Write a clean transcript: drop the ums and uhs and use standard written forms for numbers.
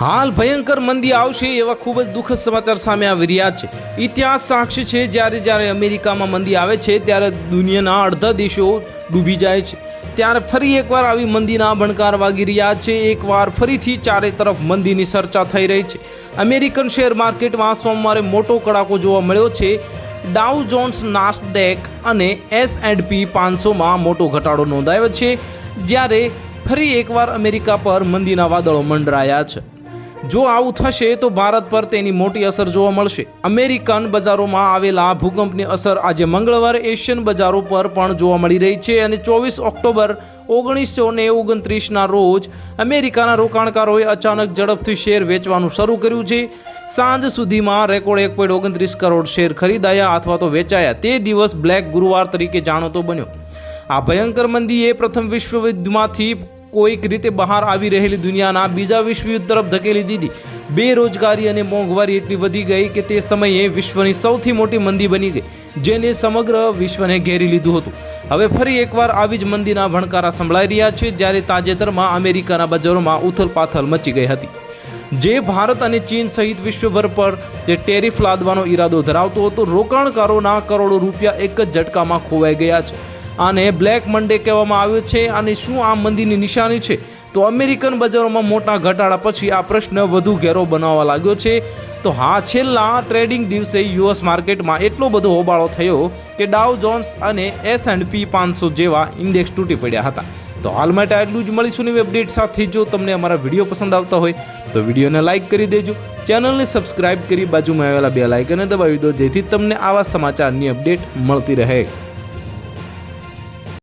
હાલ ભયંકર મંદી આવશે એવા ખૂબ જ દુઃખદ સમાચાર સામે આવી રહ્યા છે। ઇતિહાસ સાક્ષી છે, જ્યારે અમેરિકામાં મંદી આવે છે ત્યારે દુનિયાના અડધા દેશો ડૂબી જાય છે। ત્યારે ફરી એકવાર આવી મંદીના ભણકાર વાગી રહ્યા છે। એકવાર ફરીથી ચારે તરફ મંદીની ચર્ચા થઈ રહી છે। અમેરિકન શેર માર્કેટમાં સોમવારે મોટો કડાકો જોવા મળ્યો છે। ડાઉ જોન્સ, નાસ્ડેક અને S&P 500માં મોટો ઘટાડો નોંધાયો છે, જ્યારે ફરી એકવાર અમેરિકા પર મંદીના વાદળો મંડરાયા છે। જો આવું થશે તો ભારત પર તેની મોટી અસર જોવા મળશે। અમેરિકન બજારોમાં આવેલા ભૂકંપની અસર આજે મંગળવારે એશિયન બજારો પર પણ જોવા મળી રહી છે અને 24 ઓક્ટોબર 1929ના રોજ અમેરિકાના રોકાણકારોએ અચાનક ઝડપથી શેર વેચવાનું શરૂ કર્યું છે। સાંજ સુધીમાં રેકોર્ડ 1.29 કરોડ શેર ખરીદાયા અથવા તો વેચાયા। તે દિવસ બ્લેક ગુરુવાર તરીકે જાણીતો બન્યો। આ ભયંકર મંદીએ પ્રથમ વિશ્વયુદ્ધમાંથી કોઈક રીતે બહાર આવી રહેલી દુનિયાના બીજા વિશ્વયુદ્ધ તરફ ધકેલી દીધી। બેરોજગારી અને મોંઘવારી એટલી વધી ગઈ કે તે સમયે વિશ્વની સૌથી મોટી મંદી બની ગઈ, જેને સમગ્ર વિશ્વને ઘેરી લીધું હતું। હવે ફરી એકવાર આવી જ મંદીના ભણકારા સંભળાઈ રહ્યા છે, જ્યારે તાજેતરમાં અમેરિકાના બજારોમાં ઉથલપાથલ મચી ગઈ હતી, જે ભારત અને ચીન સહિત વિશ્વભર પર જે ટેરિફ લાદવાનો ઈરાદો ધરાવતો હતો। રોકાણકારોના કરોડો રૂપિયા એક જ ઝટકામાં ખોવાઈ ગયા છે। આને બ્લેક મંડે કહેવામાં આવ્યો છે। અને શું આ મંદીની નિશાની છે? તો અમેરિકન બજારોમાં મોટા ઘટાડા પછી આ પ્રશ્ન વધુ ઘેરો બનાવવા લાગ્યો છે। તો હા, છેલ્લા ટ્રેડિંગ દિવસે યુએસ માર્કેટમાં એટલો બધો હોબાળો થયો કે ડાઉ જોન્સ અને S&P 500 જેવા ઇન્ડેક્સ તૂટી પડ્યા હતા। તો હાલ માટે આટલું જ। મળીશું નવી અપડેટ સાથે। જો તમને અમારા વિડીયો પસંદ આવતા હોય તો વિડીયોને લાઇક કરી દેજો, ચેનલને સબસ્ક્રાઇબ કરી બાજુમાં આવેલા બેલ આઇકનને દબાવી દો, જેથી તમને આવા સમાચારની અપડેટ મળતી રહે।